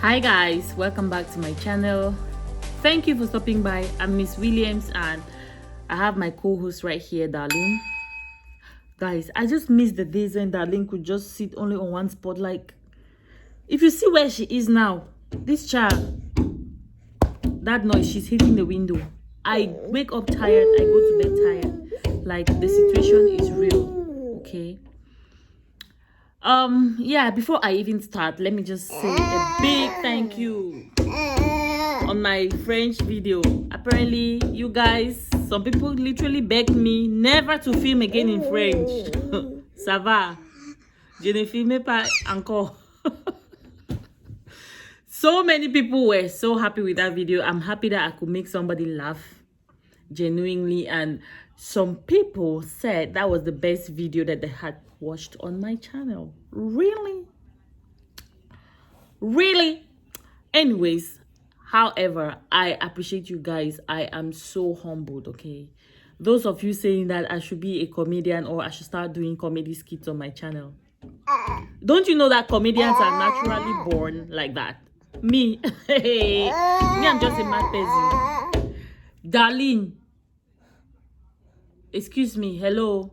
Hi guys, welcome back to my channel. Thank you for stopping by. I'm Miss Williams and I have my co-host right here, Darlene. Guys, I just miss the days when Darlene could just sit only on one spot. Like, if you see where she is now, this child, that noise, she's hitting the window. I wake up tired, I go to bed tired. Like, the situation is real, okay? Yeah, before I even start, let me just say a big thank you on my French video. Apparently, you guys, some people literally begged me never to film again in French. Ça va? Je ne filme pas encore. So many people were so happy with that video. I'm happy that I could make somebody laugh genuinely, and some people said that was the best video that they had watched on my channel. Really? Anyways, however, I appreciate you guys. I am so humbled, okay? Those of you saying that I should be a comedian or I should start doing comedy skits on my channel, don't you know that comedians are naturally born like that? Me, me, I'm just a mad person. Darlene, excuse me, hello.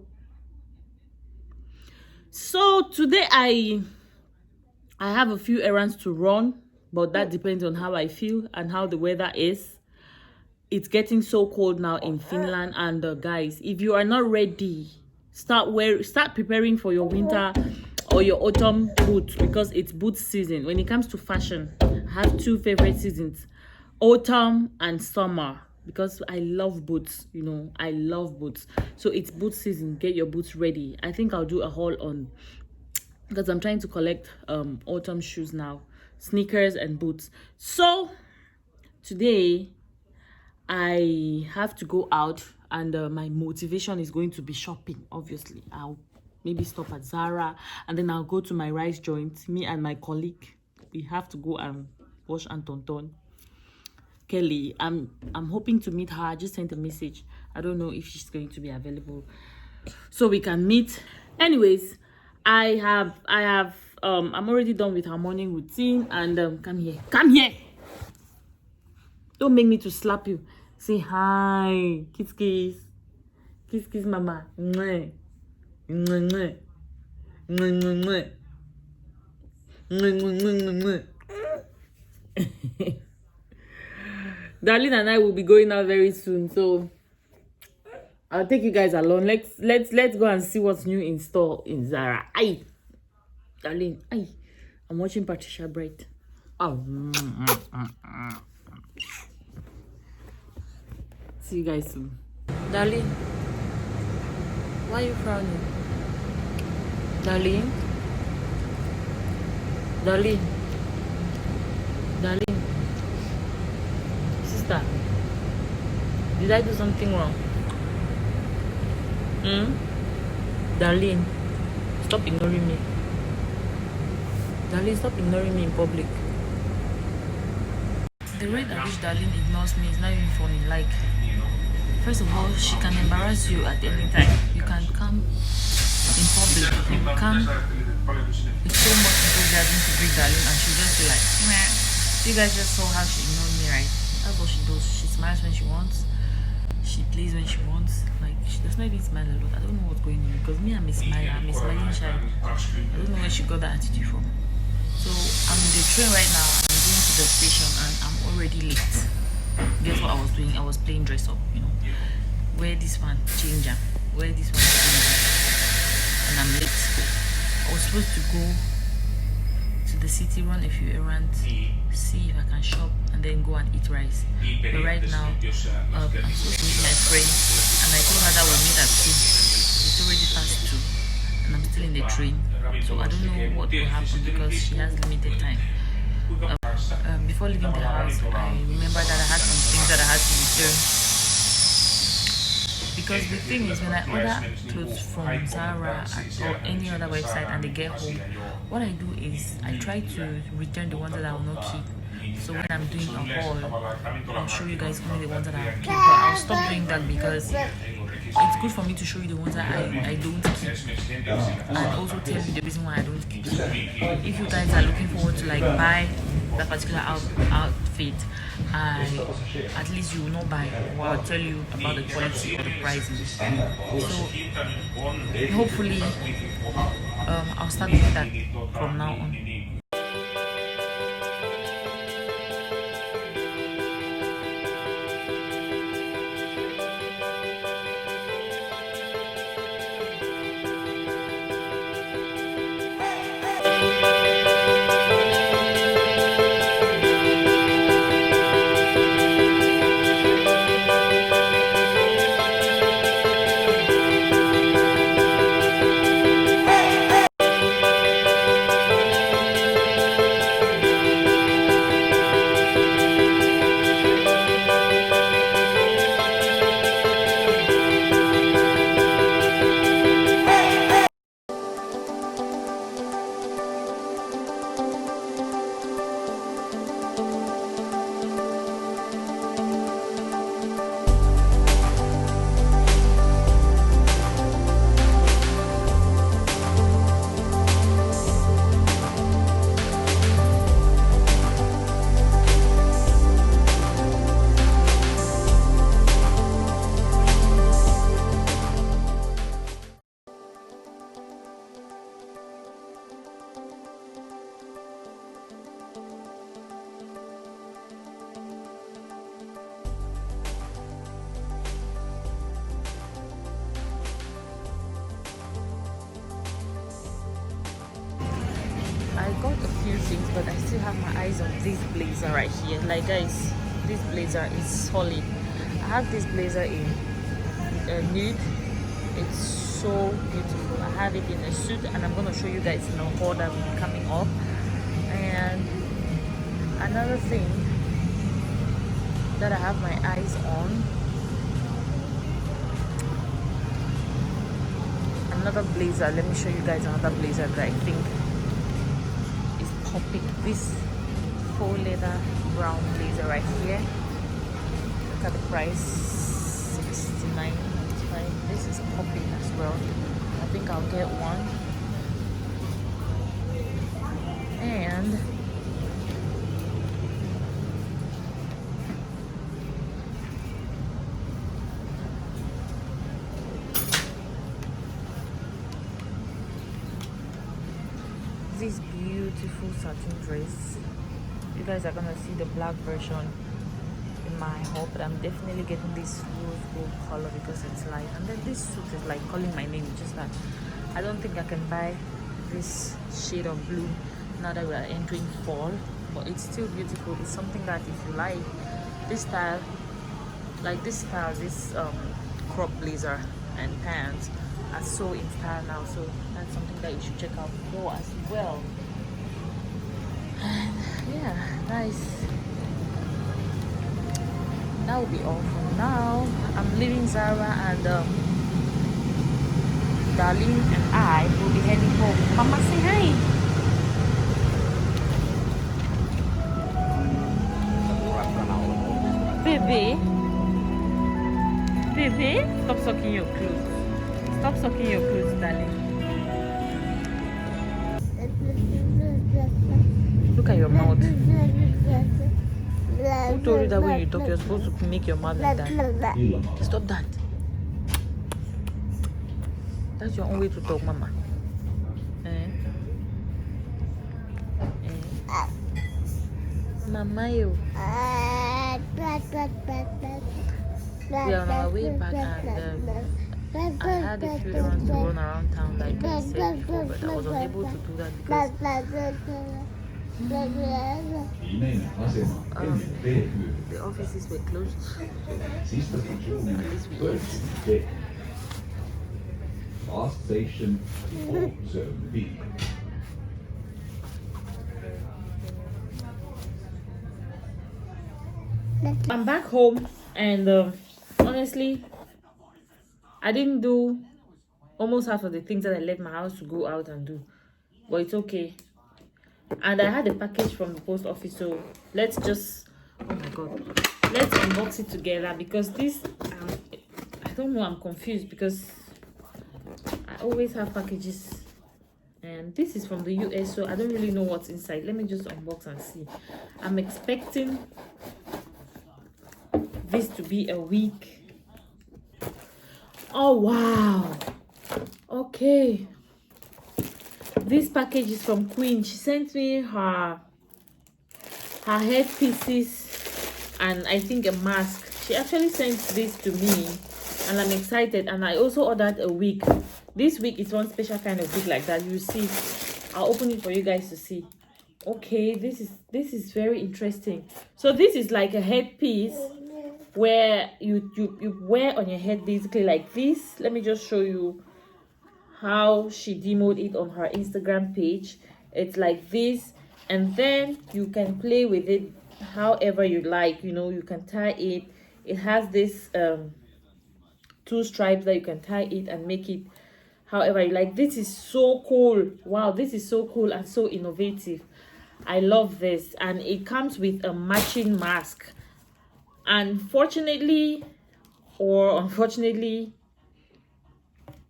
So today I have a few errands to run, but that depends on how I feel and how the weather is. It's getting so cold now in Finland, and guys, if you are not ready, start preparing for your winter or your autumn boots, because it's boot season. When it comes to fashion, I have two favorite seasons, autumn and summer, because I love boots, you know, I love boots. So it's boot season. Get your boots ready. I think I'll do a haul on, because I'm trying to collect autumn shoes now, sneakers and boots. So today I have to go out, and my motivation is going to be shopping. Obviously, I'll maybe stop at Zara, and then I'll go to my rice joint. Me and my colleague, we have to go and wash and tonton Kelly. I'm hoping to meet her. I just sent a message. I don't know if she's going to be available so we can meet. Anyways, I'm already done with her morning routine, and come here, don't make me to slap you. Say hi, kiss mama. Mwah. Mwah, mwah. Mwah, mwah, mwah. Darlene and I will be going out very soon, so I'll take you guys along. Let's go and see what's new in store in Zara. Aye, Darlene, aye. I'm watching Patricia Bright. Oh. See you guys soon. Darlene, why are you frowning? Darlene? Sister, did I do something wrong? Darlene, stop ignoring me. Darlene, stop ignoring me in public. The rate at which Darlene ignores me is not even funny. Like, first of all, she can embarrass you at any time. You can come in public, you come with so much enthusiasm to greet Darlene, and she'll just be like, meh. You guys just saw how she ignored me, right? That's what she does. She smiles when she wants. She plays when she wants. Like, she does not even smile a lot. I don't know what's going on, because me, I'm a smiler. I'm a smiling child. I don't know where she got that attitude from. So I'm in the train right now. I'm going to the station, and I'm already late. Guess what I was doing? I was playing dress up, you know. Wear this one, changer. Wear this one, changer. And I'm late. I was supposed to go to the city, run a few errands, see if I can shop, and then go and eat rice. But right now, I'm supposed to meet my friend, and I told her that we'll meet at 2. It's already past 2, and I'm still in the train. So I don't know what will happen, because she has limited time. Before leaving the house, I remember that I had some things that I had to return. Because the thing is, when I order clothes from Zara or any other website and they get home, what I do is I try to return the ones that I will not keep. So when I'm doing a haul, I'll show you guys only the ones that I will keep. But I'll stop doing that, because it's good for me to show you the ones that I don't keep, and also tell you the reason why I don't keep. If you guys are looking forward to like buy that particular outfit, at least you will not buy, or I'll tell you about the quality or the pricing. So hopefully I'll start doing that from now on. I got a few things, but I still have my eyes on this blazer right here. Like guys, this blazer is solid. I have this blazer in nude. It's so beautiful. I have it in a suit, and I'm gonna show you guys in a haul that will be coming up. And another thing that I have my eyes on, another blazer. Let me show you guys another blazer that I think popping. This faux leather brown blazer right here. Look at the price, $69.95. This is popping as well. I think I'll get one. And this beautiful satin dress. You guys are gonna see the black version in my haul, but I'm definitely getting this rose gold color because it's light. And then this suit is like calling my name, just that I don't think I can buy this shade of blue now that we are entering fall, but it's still beautiful. It's something that if you like this style, this crop blazer and pants are so in style now, so that's something that you should check out more as well. And yeah, nice. That will be all for now. I'm leaving Zara, and Darlene and I will be heading home. Mama, say hi. Baby, stop sucking your clothes. Stop sucking your clothes, darling. Look at your mouth. Who told you that when you talk, you're supposed to make your mouth like that? Stop that. That's your own way to talk, Mama. Mama, you. We are on our way back, and I had a few errands to run around town like I said before, but I was unable to do that because the offices were closed. At least we ate. Last station, Zone B. I'm back home, and honestly, I didn't do almost half of the things that I left my house to go out and do, but it's okay. And I had a package from the post office, so let's just, oh my god, let's unbox it together, because this I don't know, I'm confused because I always have packages, and this is from the US, so I don't really know what's inside. Let me just unbox and see. I'm expecting this to be a week. Oh wow, okay, this package is from Queen. She sent me her headpieces and I think a mask. She actually sent this to me and I'm excited, and I also ordered a wig. This wig is one special kind of wig like that. You see, I'll open it for you guys to see. Okay, this is very interesting. So this is like a headpiece where you wear on your head, basically like this. Let me just show you how she demoed it on her Instagram page. It's like this, and then you can play with it however you like. You know, you can tie it. It has this two stripes that you can tie it and make it however you like. This is so cool. Wow, this is so cool and so innovative. I love this, and it comes with a matching mask. Unfortunately or unfortunately,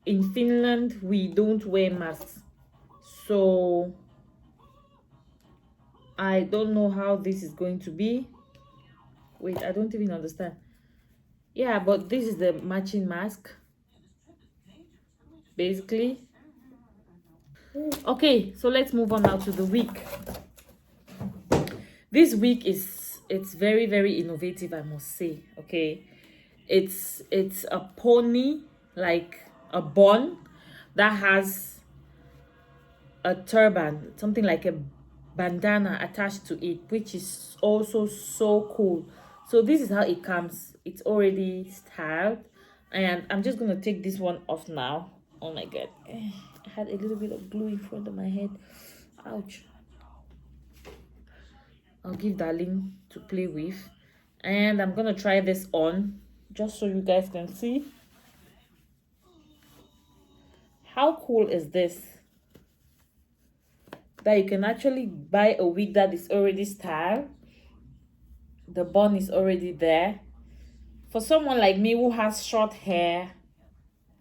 in Finland we don't wear masks, so I don't know how this is going to be. Wait, I don't even understand. Yeah, but this is the matching mask basically. Okay, so let's move on now to the wig. This wig it's very, very innovative, I must say. Okay, it's a pony, like a bun that has a turban, something like a bandana attached to it, which is also so cool. So this is how it comes. It's already styled, and I'm just gonna take this one off now. Oh my god, I had a little bit of glue in front of my head. Ouch. I'll give darling to play with, and I'm gonna try this on just so you guys can see. How cool is this, that you can actually buy a wig that is already styled? The bun is already there. For someone like me who has short hair,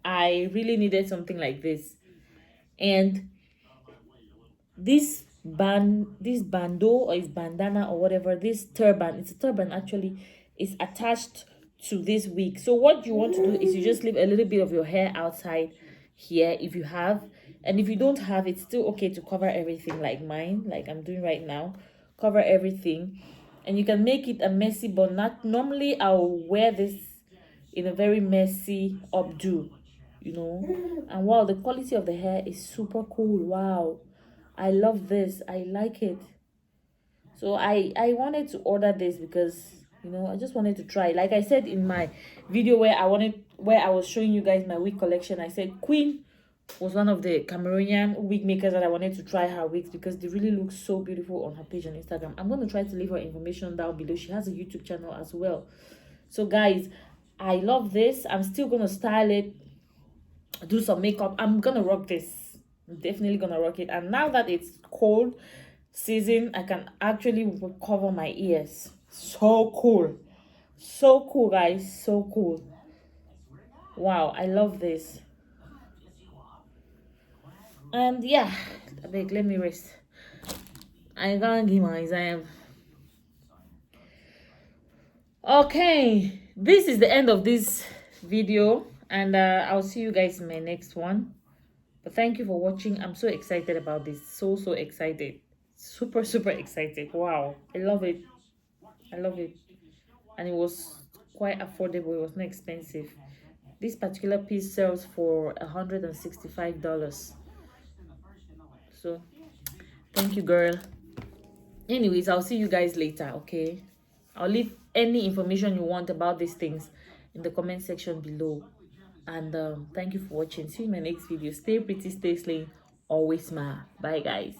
I really needed something like this. And this bando, or is bandana or whatever, this turban, it's a turban actually, is attached to this wig. So what you want to do is you just leave a little bit of your hair outside here if you have, and if you don't have, it's still okay to cover everything like mine, like I'm doing right now. Cover everything, and you can make it a messy bun. Not normally I'll wear this in a very messy updo, you know. And wow, the quality of the hair is super cool. Wow, I love this. I like it. So I wanted to order this because, you know, I just wanted to try. Like I said in my video where I was showing you guys my wig collection, I said Queen was one of the Cameroonian wig makers that I wanted to try her wigs because they really look so beautiful on her page on Instagram. I'm going to try to leave her information down below. She has a YouTube channel as well. So guys, I love this. I'm still going to style it, do some makeup. I'm going to rock this. I'm definitely going to rock it. And now that it's cold season, I can actually cover my ears. So cool. So cool, guys. So cool. Wow, I love this. And yeah, beg, let me rest. I can't give my exam. Okay, this is the end of this video, and I'll see you guys in my next one. But thank you for watching. I'm so excited about this. So excited. Super excited. Wow, I love it. I love it. And it was quite affordable. It was not expensive. This particular piece sells for $165. So thank you, girl. Anyways, I'll see you guys later. Okay, I'll leave any information you want about these things in the comment section below. And thank you for watching. See you in my next video. Stay pretty, stay slaying, always smile. Bye guys.